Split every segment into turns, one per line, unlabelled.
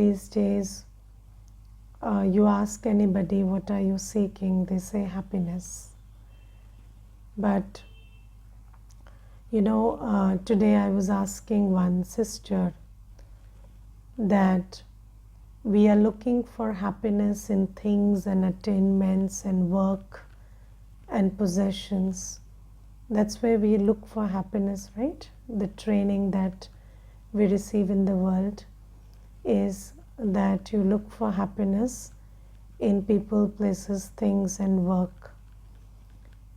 these days, you ask anybody, what are you seeking? They say happiness. But today I was asking one sister that we are looking for happiness in things and attainments and work and possessions. That's where we look for happiness, right? The training that we receive in the world is that you look for happiness in people, places, things, and work.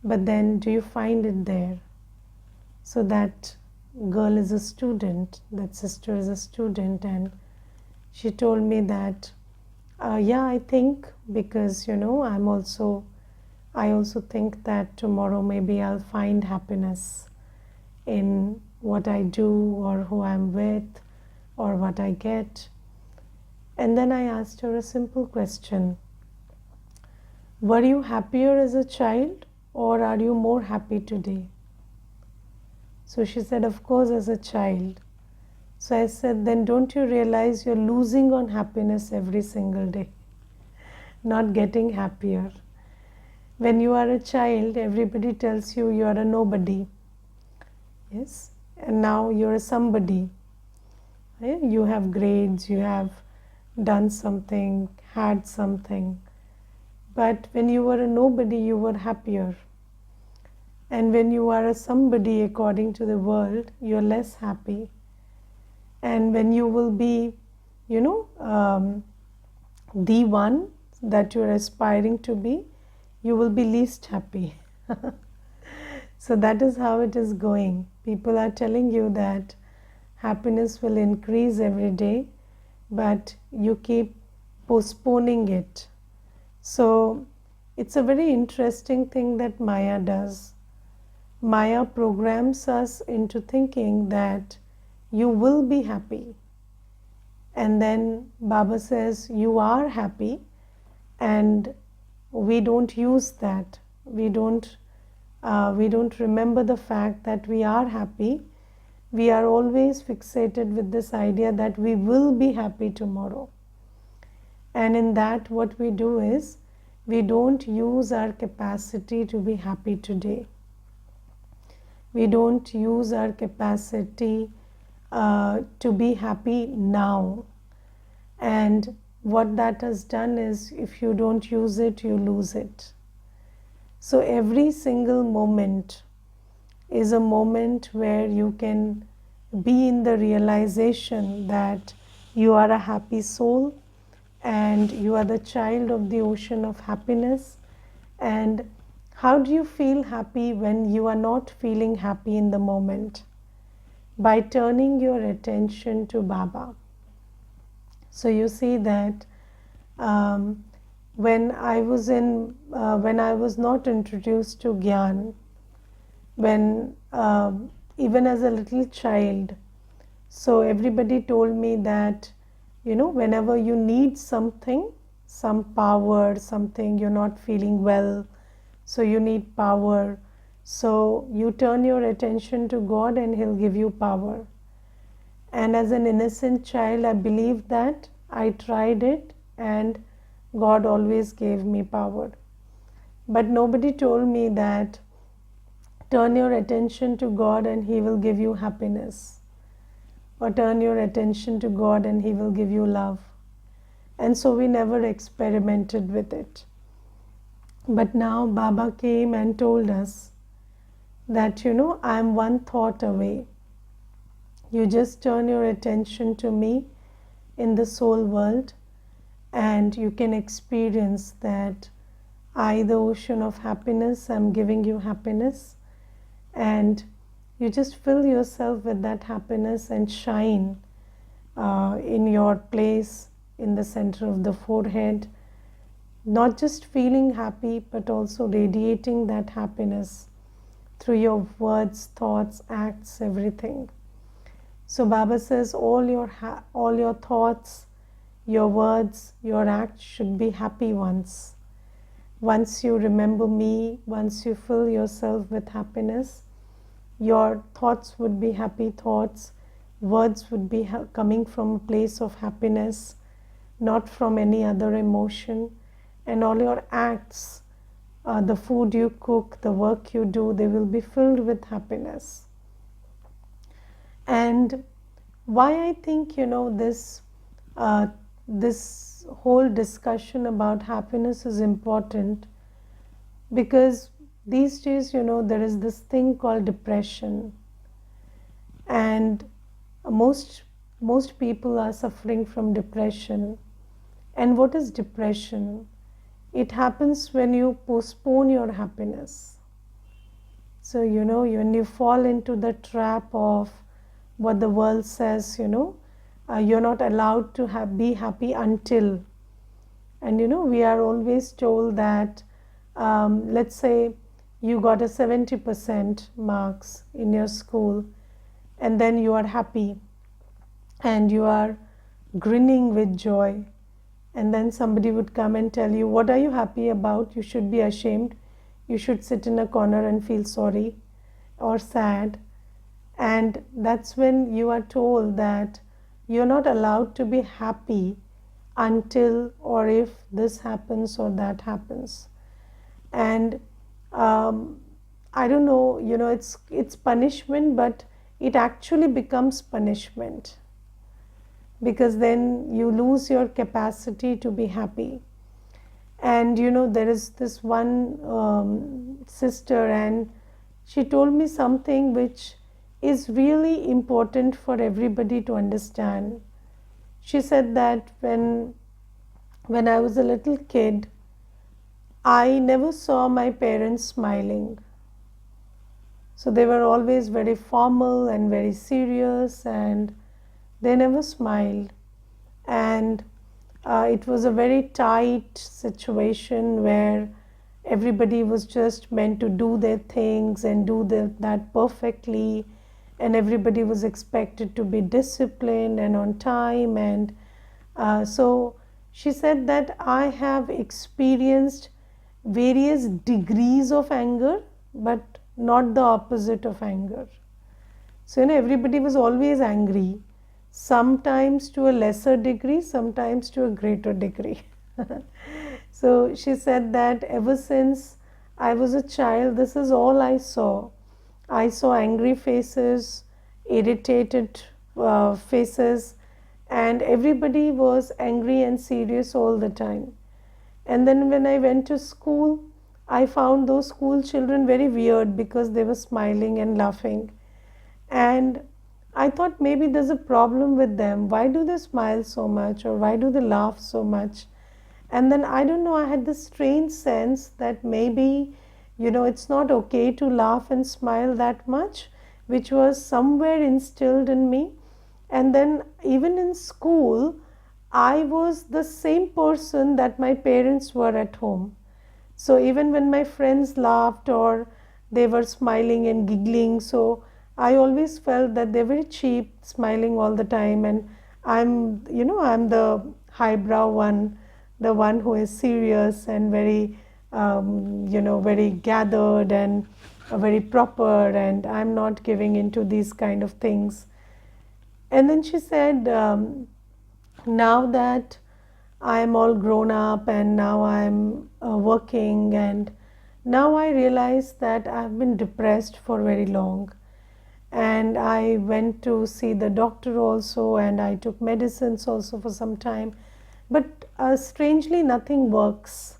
But then, do you find it there? So that girl is a student, that sister is a student, and she told me that, yeah, I think, because I also think that tomorrow maybe I'll find happiness in what I do or who I'm with or what I get. And then I asked her a simple question. Were you happier as a child or are you more happy today? So she said, of course, as a child. So I said, then don't you realize you're losing on happiness every single day, not getting happier? When you are a child, everybody tells you you are a nobody. Yes, and now you're a somebody. You have grades, you have done something, had something. But when you were a nobody, you were happier. And when you are a somebody according to the world, you're less happy. And when you will be, the one that you're aspiring to be, you will be least happy. So that is how it is going. People are telling you that happiness will increase every day, but you keep postponing it. So it's a very interesting thing that Maya does. Maya programs us into thinking that you will be happy. And then Baba says you are happy, and we don't use that. We don't remember the fact that we are happy. We are always fixated with this idea that we will be happy tomorrow. And in that, what we do is we don't use our capacity to be happy today. We don't use our capacity to be happy now. And what that has done is, if you don't use it, you lose it. So every single moment is a moment where you can be in the realization that you are a happy soul and you are the child of the ocean of happiness. And how do you feel happy when you are not feeling happy in the moment? By turning your attention to Baba. So you see that when I was not introduced to Gyan, when even as a little child, so everybody told me that whenever you need something, some power, something, you're not feeling well, so you need power, so you turn your attention to God and He'll give you power. And as an innocent child, I believed that. I tried it and God always gave me power. But nobody told me that turn your attention to God and He will give you happiness, or turn your attention to God and He will give you love. And so we never experimented with it. But now Baba came and told us that I am one thought away. You just turn your attention to me in the soul world and you can experience that I, the ocean of happiness, am giving you happiness, and you just fill yourself with that happiness and shine in your place in the center of the forehead, not just feeling happy but also radiating that happiness through your words, thoughts, acts, everything. So Baba says all your thoughts, your words, your acts should be happy ones. Once you remember me, once you fill yourself with happiness, your thoughts would be happy thoughts, words would be coming from a place of happiness, not from any other emotion. And all your acts, the food you cook, the work you do, they will be filled with happiness. And why I think, this whole discussion about happiness is important, because these days, there is this thing called depression, and most people are suffering from depression. And what is depression? It happens when you postpone your happiness. So, when you fall into the trap of what the world says, you're not allowed to be happy until. And, we are always told that, let's say you got a 70% marks in your school, and then you are happy and you are grinning with joy. And then somebody would come and tell you, what are you happy about? You should be ashamed. You should sit in a corner and feel sorry or sad. And that's when you are told that you're not allowed to be happy until or if this happens or that happens. And I don't know, it's punishment, but it actually becomes punishment, because then you lose your capacity to be happy. And there is this one sister, and she told me something which is really important for everybody to understand. She said that when I was a little kid, I never saw my parents smiling. So they were always very formal and very serious, and they never smiled. And it was a very tight situation where everybody was just meant to do their things and do that perfectly, and everybody was expected to be disciplined and on time. And so she said that I have experienced various degrees of anger, but not the opposite of anger. So everybody was always angry, sometimes to a lesser degree, sometimes to a greater degree. So she said that ever since I was a child, this is all I saw. I saw angry faces, irritated faces, and everybody was angry and serious all the time. And then when I went to school, I found those school children very weird, because they were smiling and laughing. And I thought maybe there's a problem with them. Why do they smile so much, or why do they laugh so much? And then I don't know, I had this strange sense that maybe, it's not okay to laugh and smile that much, which was somewhere instilled in me. And then even in school, I was the same person that my parents were at home. So even when my friends laughed or they were smiling and giggling, so I always felt that they're very cheap, smiling all the time, and I'm the highbrow one, the one who is serious and very, very gathered and very proper, and I'm not giving into these kind of things. And then she said, now that I'm all grown up and now I'm working, and now I realize that I've been depressed for very long. And I went to see the doctor also, and I took medicines also for some time, but strangely nothing works.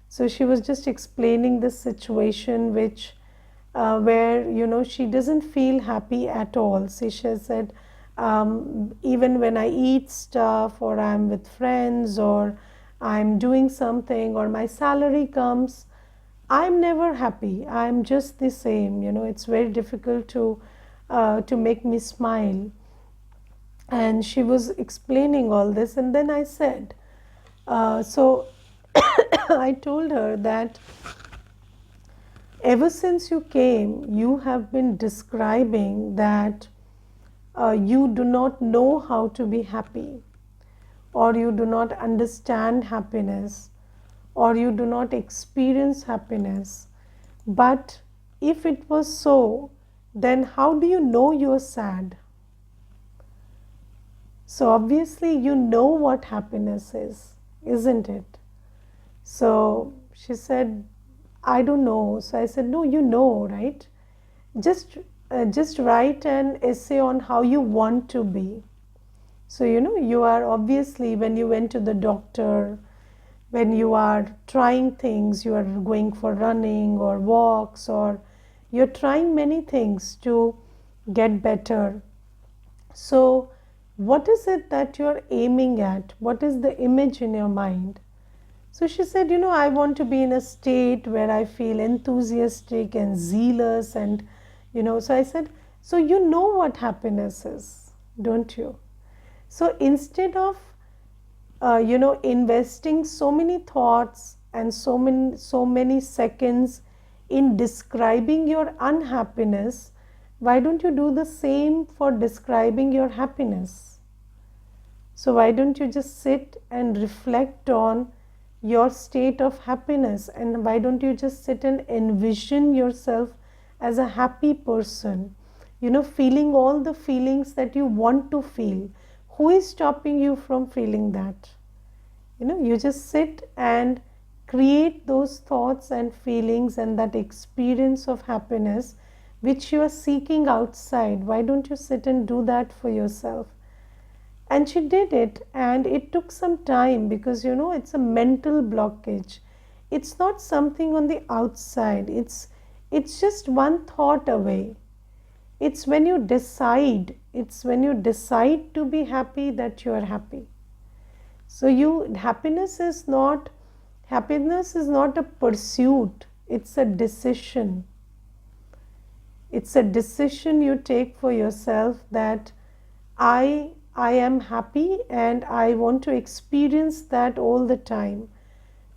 So she was just explaining this situation which where she doesn't feel happy at all. So she said, even when I eat stuff, or I'm with friends, or I'm doing something, or my salary comes, I'm never happy. I'm just the same. It's very difficult to make me smile. And she was explaining all this, and then I said, so I told her that ever since you came, you have been describing that you do not know how to be happy, or you do not understand happiness, or you do not experience happiness. But if it was so, then how do you know you are sad? So obviously you know what happiness is, isn't it? So she said, I don't know. So I said, no, you know, right? Just just write an essay on how you want to be. So you are obviously, when you went to the doctor, when you are trying things, you are going for running or walks, or you're trying many things to get better. So what is it that you're aiming at? What is the image in your mind? So she said, I want to be in a state where I feel enthusiastic and zealous. And, so I said, so you know what happiness is, don't you? So instead of, investing so many thoughts and so many seconds in describing your unhappiness, why don't you do the same for describing your happiness? So why don't you just sit and reflect on your state of happiness, and why don't you just sit and envision yourself as a happy person, feeling all the feelings that you want to feel. Who is stopping you from feeling that? You just sit and create those thoughts and feelings and that experience of happiness which you are seeking outside. Why don't you sit and do that for yourself? And she did it, and it took some time, because it's a mental blockage. It's not something on the outside. It's just one thought away. It's when you decide to be happy that you are happy. So happiness is not a pursuit, it's a decision. It's a decision you take for yourself that I am happy and I want to experience that all the time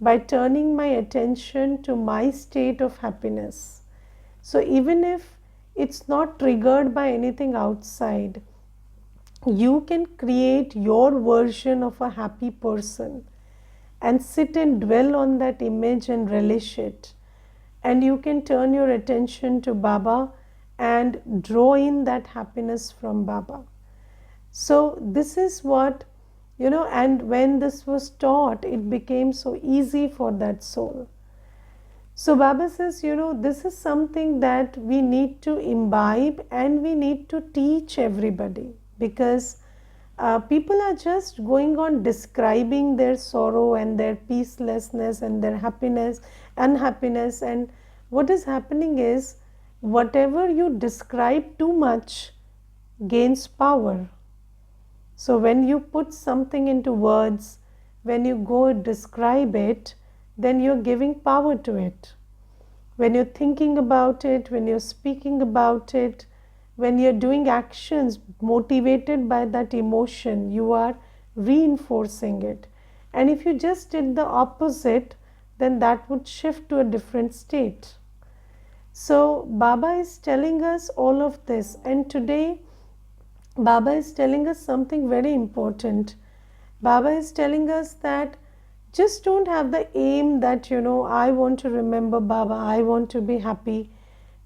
by turning my attention to my state of happiness. So even if it's not triggered by anything outside, you can create your version of a happy person and sit and dwell on that image and relish it. And you can turn your attention to Baba and draw in that happiness from Baba. So this is what, and when this was taught, it became so easy for that soul. So Baba says, this is something that we need to imbibe and we need to teach everybody, because people are just going on describing their sorrow and their peacelessness and their unhappiness, and what is happening is, whatever you describe too much gains power. So when you put something into words, when you go describe it, then you're giving power to it. When you're thinking about it, when you're speaking about it, when you're doing actions motivated by that emotion, you are reinforcing it. And if you just did the opposite, then that would shift to a different state. So Baba is telling us all of this, and today Baba is telling us something very important. Baba is telling us that just don't have the aim that, I want to remember Baba, I want to be happy.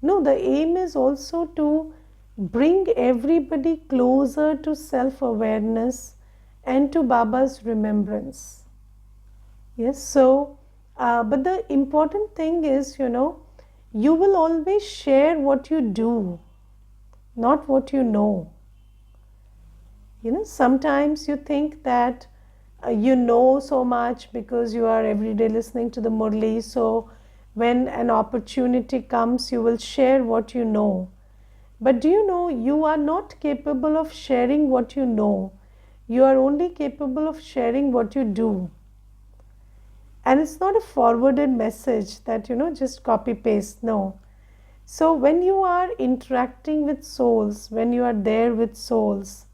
No, the aim is also to bring everybody closer to self-awareness and to Baba's remembrance. Yes, so, but the important thing is, you will always share what you do, not what you know. Sometimes you think that you know so much because you are every day listening to the Murli. So when an opportunity comes, you will share what you know. But do you know, you are not capable of sharing what you know. You are only capable of sharing what you do. And it's not a forwarded message that, just copy paste. No. So when you are interacting with souls, when you are there with souls,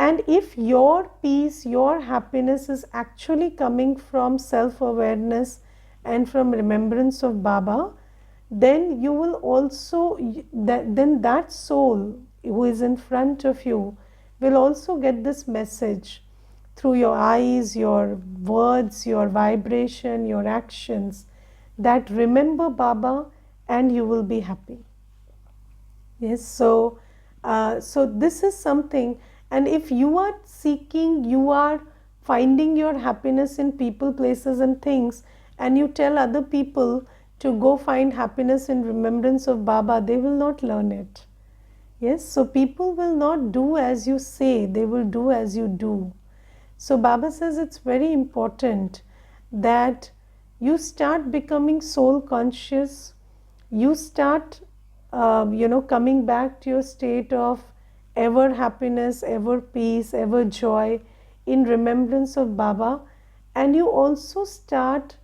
and if your peace, your happiness is actually coming from self-awareness and from remembrance of Baba, then you will also, then that soul who is in front of you will also get this message through your eyes, your words, your vibration, your actions, that remember Baba and you will be happy. Yes, so this is something. And if you are seeking, you are finding your happiness in people, places, and things, and you tell other people to go find happiness in remembrance of Baba, they will not learn it. Yes, so people will not do as you say, they will do as you do. So Baba says it's very important that you start becoming soul conscious, you start coming back to your state of ever happiness, ever peace, ever joy in remembrance of Baba, and you also start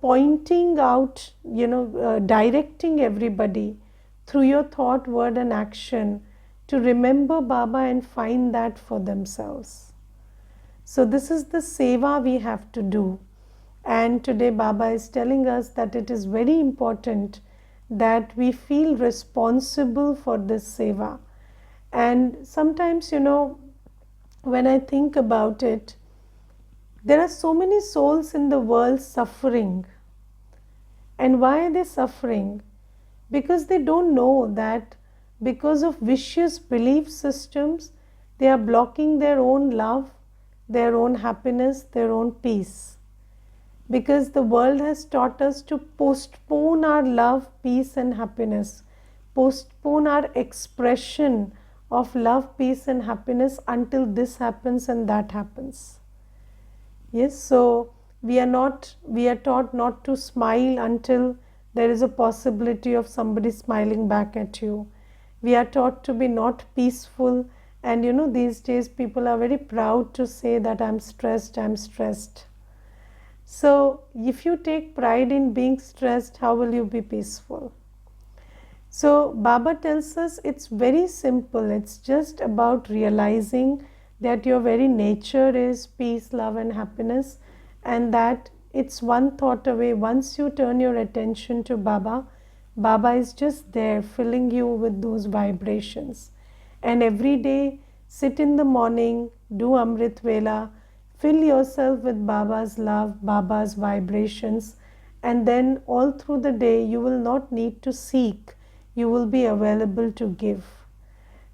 pointing out, directing everybody through your thought, word, and action to remember Baba and find that for themselves. So this is the seva we have to do. And today Baba is telling us that it is very important that we feel responsible for this seva. And sometimes, when I think about it, there are so many souls in the world suffering. And why are they suffering? Because they don't know that because of vicious belief systems, they are blocking their own love, their own happiness, their own peace. Because the world has taught us to postpone our love, peace, and happiness, postpone our expression of love, peace, and happiness until this happens and that happens. Yes, so we are taught not to smile until there is a possibility of somebody smiling back at you. We are taught to be not peaceful, and these days people are very proud to say that I'm stressed, I'm stressed. So if you take pride in being stressed, how will you be peaceful? So Baba tells us it's very simple. It's just about realizing that your very nature is peace, love, and happiness, and that it's one thought away. Once you turn your attention to Baba, Baba is just there filling you with those vibrations. And every day, sit in the morning, do Amrit Vela, fill yourself with Baba's love, Baba's vibrations, and then all through the day you will not need to seek, you will be available to give.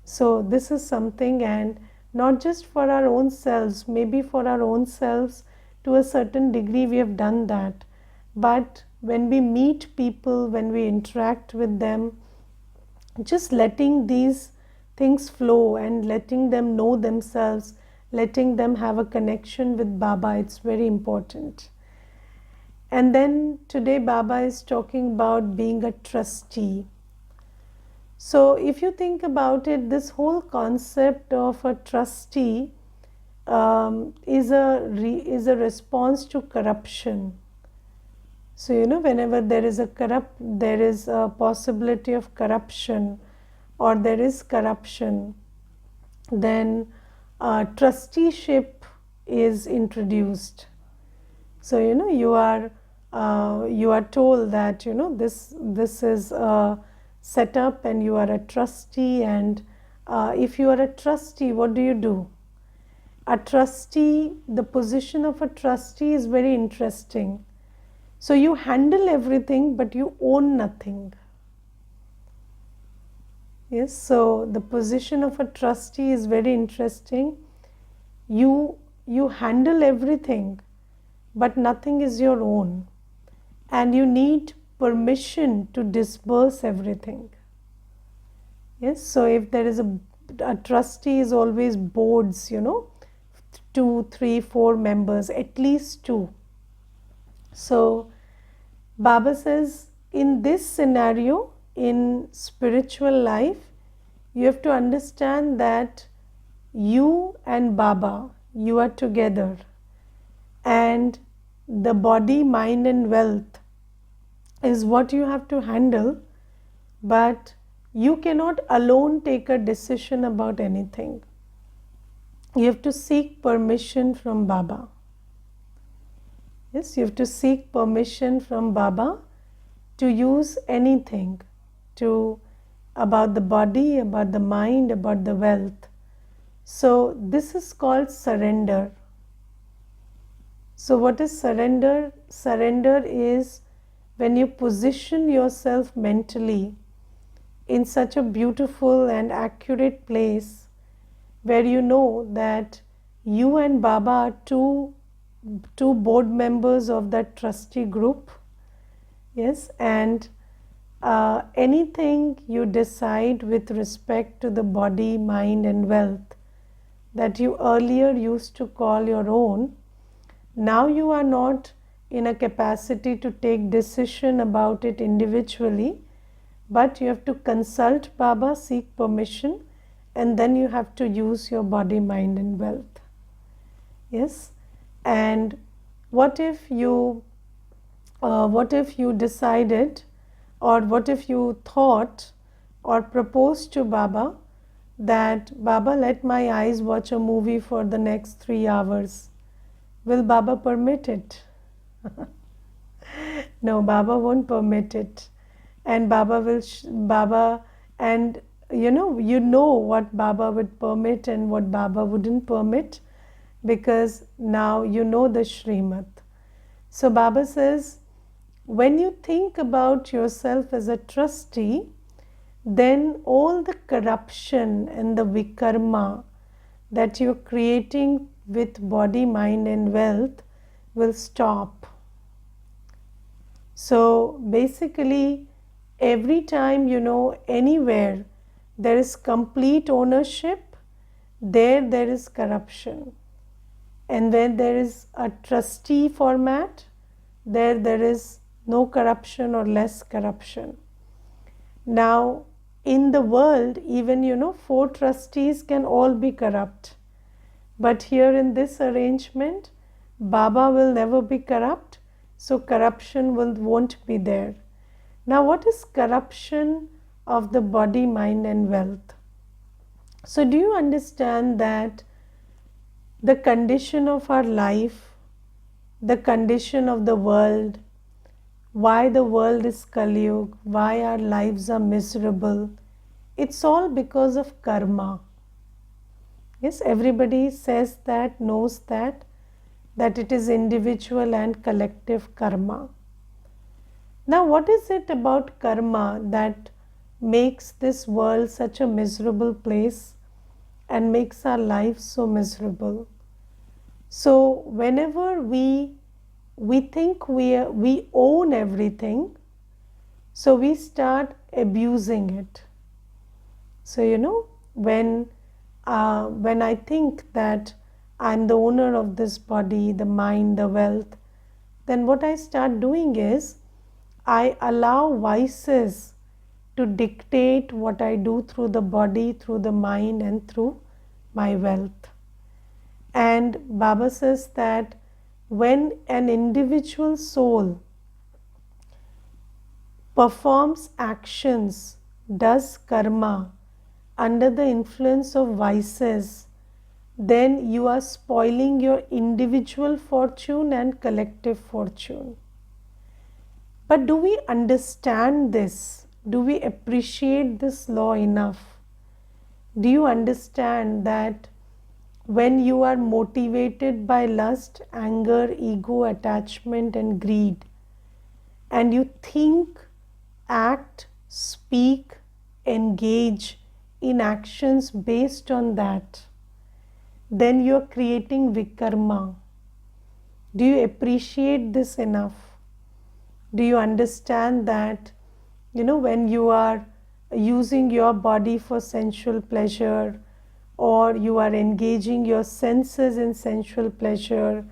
So this is something, and not just for our own selves, maybe for our own selves to a certain degree we have done that, but when we meet people, when we interact with them, just letting these things flow and letting them know themselves, letting them have a connection with Baba, it's very important. And then today Baba is talking about being a trustee. So if you think about it, this whole concept of a trustee is a response to corruption. So whenever there is a possibility of corruption, or there is corruption, then trusteeship is introduced. So you are told that this is a set up and you are a trustee, and if you are a trustee, what do? A trustee, the position of a trustee is very interesting. So you handle everything, but you own nothing. Yes, so the position of a trustee is very interesting. You handle everything, but nothing is your own, and you need permission to disburse everything. Yes, so if there is a trustee is always boards, 2, 3, 4 members, at least 2. So Baba says in this scenario, in spiritual life, you have to understand that you and Baba, you are together, and the body, mind, and wealth is what you have to handle, but you cannot alone take a decision about anything. You have to seek permission from Baba. Yes, you have to seek permission from Baba to use anything, about the body, about the mind, about the wealth. So this is called surrender. So what is surrender? Surrender is when you position yourself mentally in such a beautiful and accurate place where you know that you and Baba are two board members of that trustee group. Yes, and anything you decide with respect to the body, mind, and wealth that you earlier used to call your own, now you are not in a capacity to take decision about it individually, but you have to consult Baba, seek permission, and then you have to use your body, mind, and wealth. Yes, and what if you decided, or what if you thought or proposed to Baba that, Baba, let my eyes watch a movie for the next 3 hours? Will Baba permit it? No, Baba won't permit it. And Baba will, and you know what Baba would permit and what Baba wouldn't permit, because now you know the Shrimad. So Baba says, when you think about yourself as a trustee, then all the corruption and the vikarma that you're creating with body, mind, and wealth will stop. So basically, every time anywhere there is complete ownership, there is corruption. And when there is a trustee format, there is no corruption or less corruption. Now, in the world, even 4 trustees can all be corrupt. But here in this arrangement, Baba will never be corrupt, so corruption won't be there. Now, what is corruption of the body, mind, and wealth? So, do you understand that the condition of our life, the condition of the world, why the world is Kali Yuga, why our lives are miserable, it's all because of karma. Yes, everybody says that, knows that it is individual and collective karma. Now, what is it about karma that makes this world such a miserable place and makes our lives so miserable? So, whenever we think we own everything, so we start abusing it. So, when I think that I'm the owner of this body, the mind, the wealth, then what I start doing is I allow vices to dictate what I do through the body, through the mind, and through my wealth. And Baba says that when an individual soul performs actions, does karma under the influence of vices, then you are spoiling your individual fortune and collective fortune. But do we understand this? Do we appreciate this law enough? Do you understand that when you are motivated by lust, anger, ego, attachment, and greed, and you think, act, speak, engage in actions based on that, then you are creating vikarma. Do you appreciate this enough? Do you understand that, when you are using your body for sensual pleasure, or you are engaging your senses in sensual pleasure,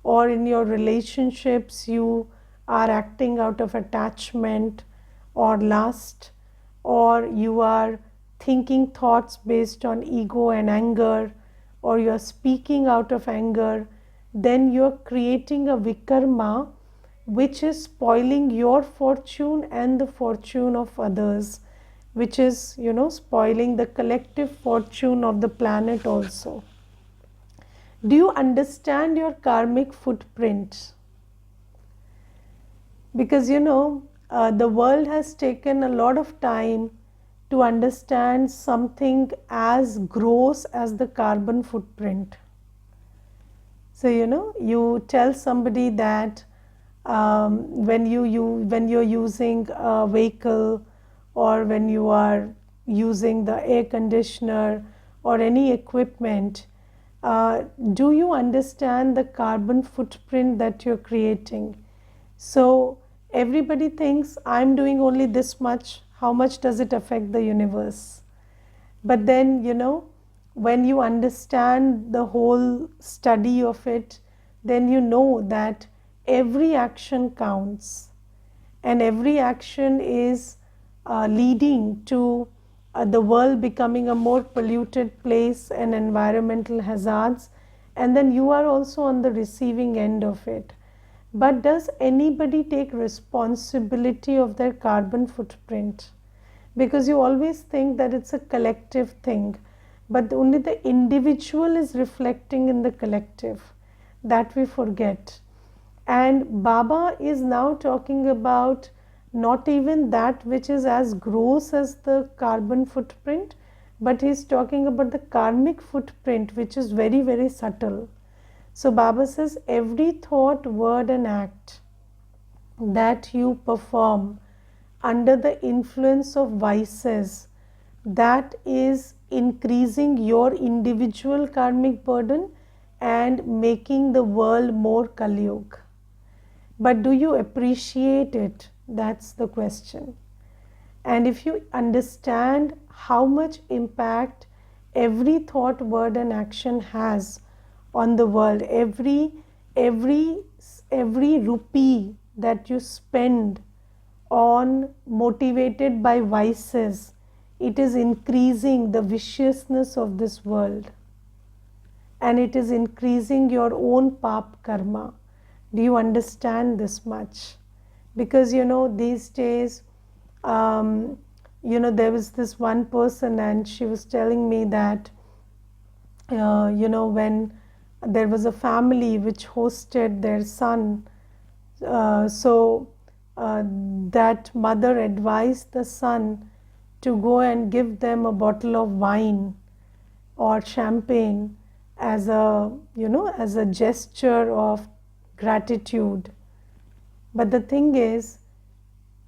or in your relationships you are acting out of attachment or lust, or you are thinking thoughts based on ego and anger, or you are speaking out of anger, then you are creating a vikarma which is spoiling your fortune and the fortune of others, which is, spoiling the collective fortune of the planet also. Do you understand your karmic footprint? Because, the world has taken a lot of time to understand something as gross as the carbon footprint. So, you tell somebody that when you're using a vehicle, or when you are using the air conditioner, or any equipment, do you understand the carbon footprint that you're creating? So everybody thinks I'm doing only this much. How much does it affect the universe? But then, when you understand the whole study of it, then you know that every action counts, and every action is leading to the world becoming a more polluted place and environmental hazards, and then you are also on the receiving end of it. But does anybody take responsibility of their carbon footprint? Because you always think that it's a collective thing, but only the individual is reflecting in the collective. That we forget. And Baba is now talking about not even that which is as gross as the carbon footprint, but he's talking about the karmic footprint, which is very, very subtle. So Baba says every thought, word, and act that you perform under the influence of vices, that is increasing your individual karmic burden and making the world more Kali Yuga. But do you appreciate it? That's the question. And if you understand how much impact every thought, word, and action has on the world, every rupee that you spend on motivated by vices, it is increasing the viciousness of this world, and it is increasing your own pap karma. Do you understand this much? Because these days, there was this one person, and she was telling me that when there was a family which hosted their son, that mother advised the son to go and give them a bottle of wine or champagne as a gesture of gratitude. But the thing is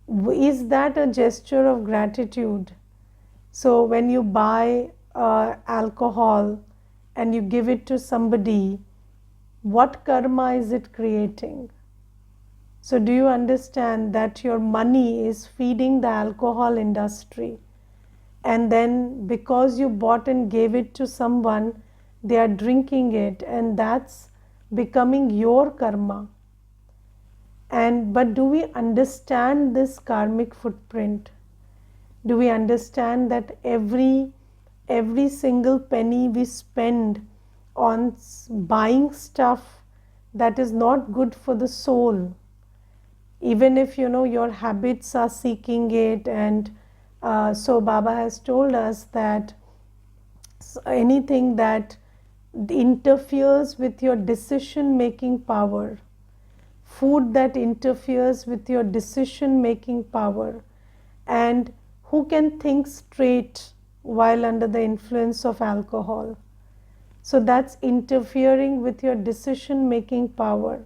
that a gesture of gratitude? So when you buy alcohol and you give it to somebody, what karma is it creating? So do you understand that your money is feeding the alcohol industry, and then because you bought and gave it to someone, they are drinking it, and that's becoming your karma. But do we understand this karmic footprint? Do we understand that every single penny we spend on buying stuff that is not good for the soul, even if your habits are seeking it, and so Baba has told us that anything that interferes with your decision making power, food that interferes with your decision making power, and who can think straight while under the influence of alcohol? So that's interfering with your decision making power.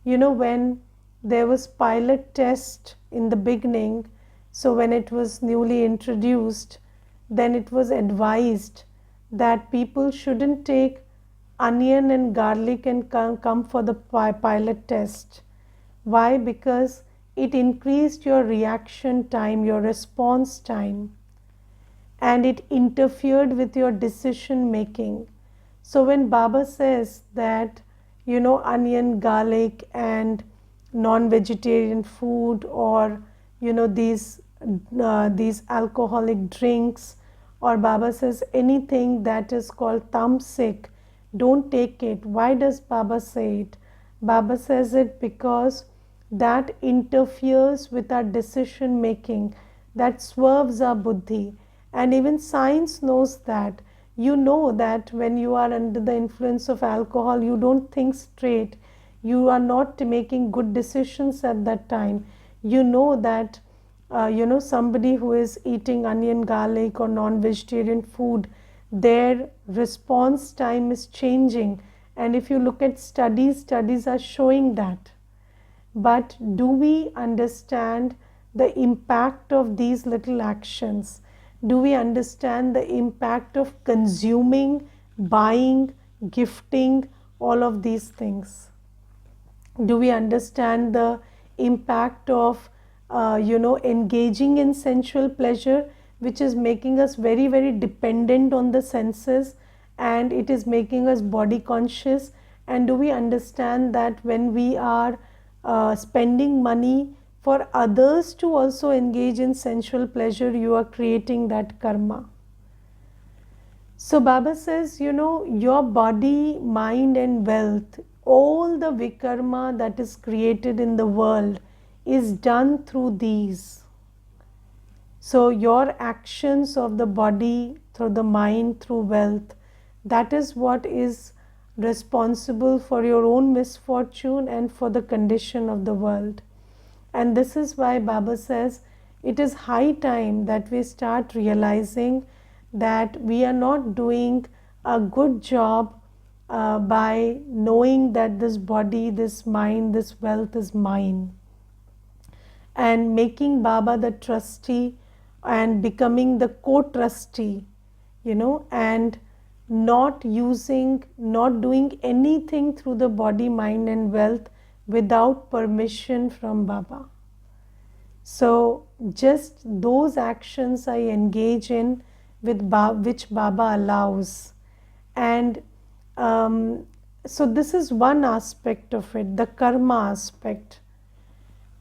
When there was pilot test in the beginning, so when it was newly introduced, then it was advised that people shouldn't take onion and garlic and come for the pilot test. Why? Because it increased your reaction time, your response time, and it interfered with your decision making. So when Baba says that onion, garlic, and non-vegetarian food, or these alcoholic drinks, or Baba says anything that is called tamasic, don't take it. Why does Baba say it? Baba says it because that interferes with our decision making, that swerves our buddhi, and even science knows that. That when you are under the influence of alcohol, you don't think straight, you are not making good decisions at that time. That somebody who is eating onion, garlic, or non-vegetarian food, their response time is changing, and if you look at studies are showing that. But do we understand the impact of these little actions? Do we understand the impact of consuming, buying, gifting, all of these things? Do we understand the impact of engaging in sensual pleasure, which is making us very, very dependent on the senses, and it is making us body conscious? And do we understand that when we are spending money for others to also engage in sensual pleasure, you are creating that karma? So Baba says, your body, mind and wealth, all the vikarma that is created in the world is done through these. So your actions of the body, through the mind, through wealth, that is what is responsible for your own misfortune and for the condition of the world. And this is why Baba says it is high time that we start realizing that we are not doing a good job by knowing that this body, this mind, this wealth is mine, and making Baba the trustee and becoming the co-trustee, and not doing anything through the body, mind and wealth without permission from Baba. So just those actions I engage in with which Baba allows. And so this is one aspect of it, the karma aspect.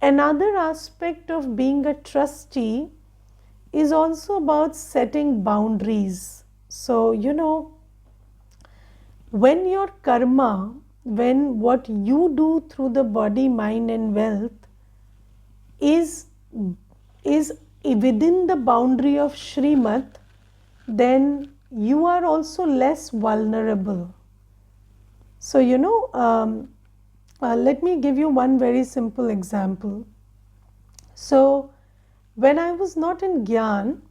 Another aspect of being a trustee is also about setting boundaries. So, when your karma, when what you do through the body, mind and wealth is within the boundary of Srimad, then you are also less vulnerable. So, let me give you one very simple example. So, when I was not in Gyan,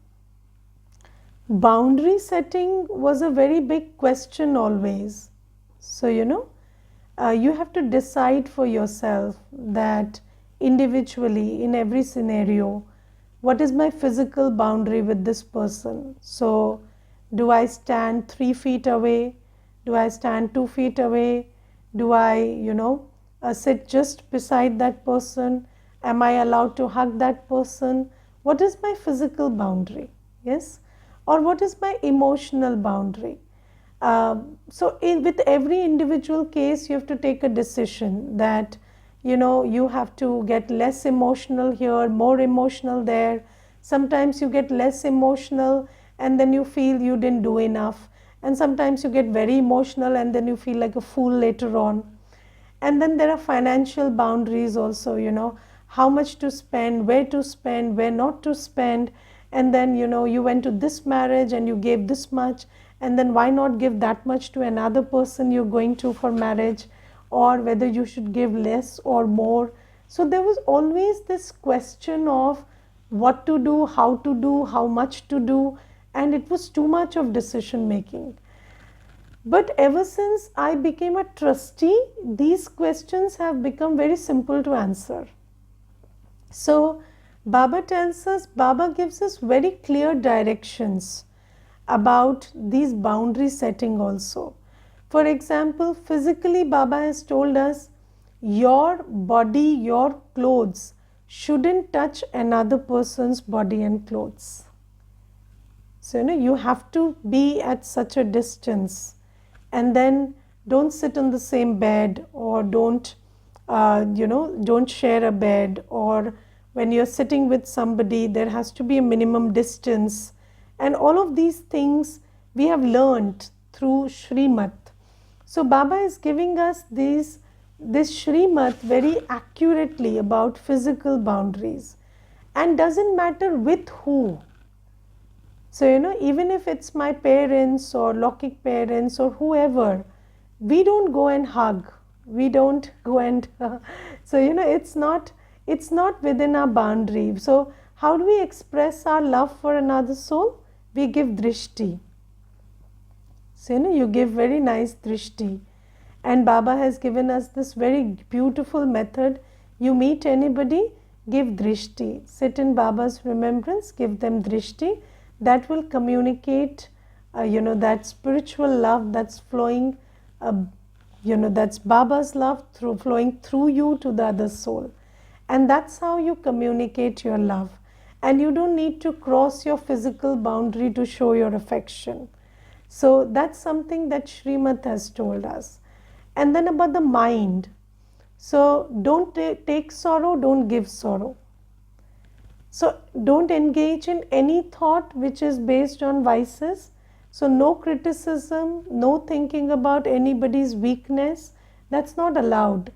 boundary setting was a very big question always. So, you have to decide for yourself that individually in every scenario, what is my physical boundary with this person? So, do I stand 3 feet away? Do I stand 2 feet away? Do I, sit just beside that person? Am I allowed to hug that person? What is my physical boundary? Yes? Or what is my emotional boundary? So with every individual case, you have to take a decision that, you have to get less emotional here, more emotional there. Sometimes you get less emotional and then you feel you didn't do enough. And sometimes you get very emotional and then you feel like a fool later on. And then there are financial boundaries also, how much to spend, where not to spend. And then, you went to this marriage and you gave this much, and then why not give that much to another person you're going to for marriage, or whether you should give less or more. So there was always this question of what to do, how much to do, and it was too much of decision making. But ever since I became a trustee, these questions have become very simple to answer. So Baba gives us very clear directions about these boundary setting also. For example, physically Baba has told us your body, your clothes shouldn't touch another person's body and clothes. So, you have to be at such a distance, and then don't sit on the same bed, or don't share a bed, or when you're sitting with somebody, there has to be a minimum distance. And all of these things we have learned through Srimad. So Baba is giving us this Srimad very accurately about physical boundaries, and doesn't matter with who. So, even if it's my parents or Lokik parents or whoever, we don't go and hug. We don't go and, so, it's not within our boundary. So, how do we express our love for another soul? We give drishti. So, you give very nice drishti. And Baba has given us this very beautiful method. You meet anybody, give drishti. Sit in Baba's remembrance, give them drishti. that will communicate, that spiritual love that's flowing, that's Baba's love flowing through you to the other soul. And that's how you communicate your love. And you don't need to cross your physical boundary to show your affection. So that's something that Srimad has told us. And then about the mind. So don't take sorrow, don't give sorrow. So don't engage in any thought which is based on vices. So no criticism, no thinking about anybody's weakness. That's not allowed.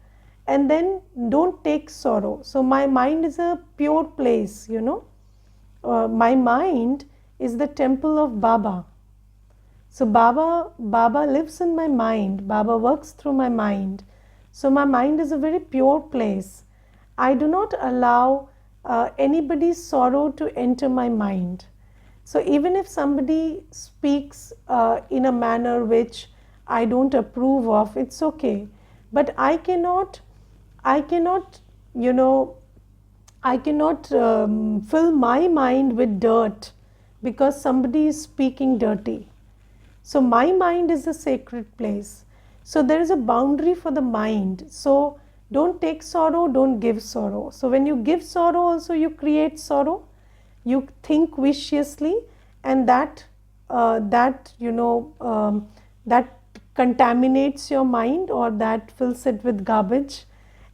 And then don't take sorrow. So my mind is a pure place, my mind is the temple of Baba. So Baba lives in my mind. Baba works through my mind. So my mind is a very pure place. I do not allow anybody's sorrow to enter my mind. So even if somebody speaks in a manner which I don't approve of, it's okay. But I cannot fill my mind with dirt because somebody is speaking dirty. So my mind is a sacred place. So there is a boundary for the mind. So don't take sorrow, don't give sorrow. So when you give sorrow also, you create sorrow. You think viciously, and that contaminates your mind, or that fills it with garbage.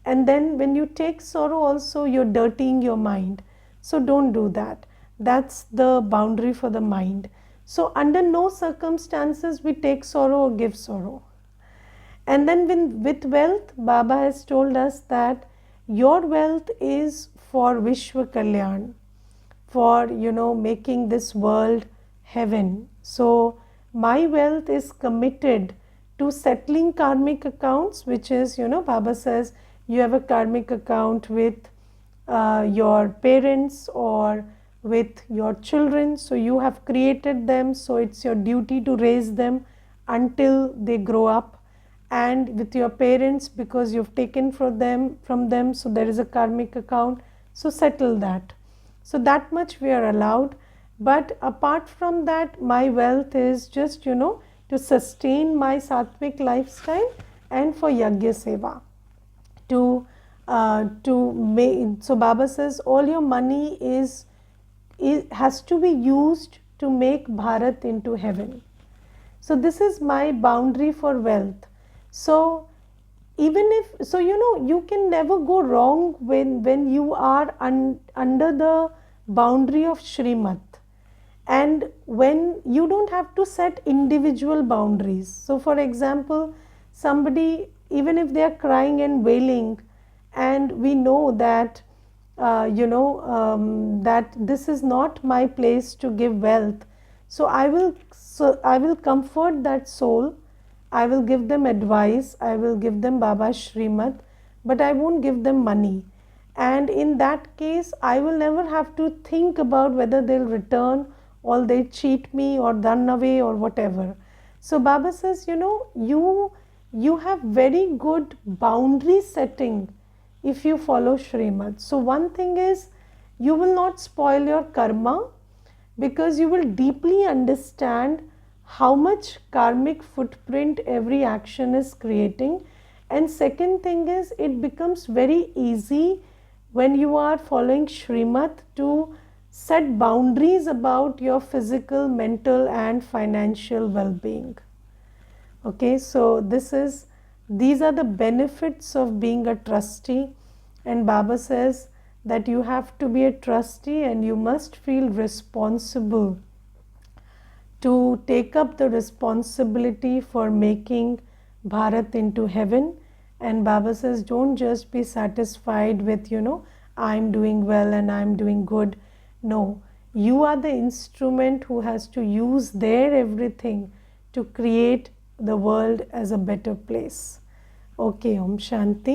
And then when you take sorrow also, you're dirtying your mind. So don't do that. That's the boundary for the mind. So under no circumstances we take sorrow or give sorrow. And then with wealth, Baba has told us that your wealth is for Vishwa Kalyan, for making this world heaven. So my wealth is committed to settling karmic accounts, which is, Baba says you have a karmic account with your parents or with your children. So you have created them, so it's your duty to raise them until they grow up. And with your parents, because you've taken from them, so there is a karmic account. So settle that. So that much we are allowed. But apart from that, my wealth is just, to sustain my sattvic lifestyle and for yajna seva. So Baba says all your money has to be used to make Bharat into heaven. So this is my boundary for wealth. So even if, you can never go wrong when you are under the boundary of Srimad. And when you don't have to set individual boundaries. So for example, somebody, even if they are crying and wailing, and we know that that this is not my place to give wealth, so I will comfort that soul. I will give them advice, I will give them Baba's Srimad, but I won't give them money. And in that case, I will never have to think about whether they'll return or they cheat me or run away or whatever. So Baba says, you have very good boundary setting if you follow Srimad. So one thing is, you will not spoil your karma, because you will deeply understand how much karmic footprint every action is creating. And second thing is, it becomes very easy when you are following Srimad to set boundaries about your physical, mental and financial well-being. Okay, so these are the benefits of being a trustee. And Baba says that you have to be a trustee and you must feel responsible to take up the responsibility for making Bharat into heaven. And Baba says, don't just be satisfied with, I'm doing well and I'm doing good. No, you are the instrument who has to use their everything to create the world as a better place. Okay, Om Shanti.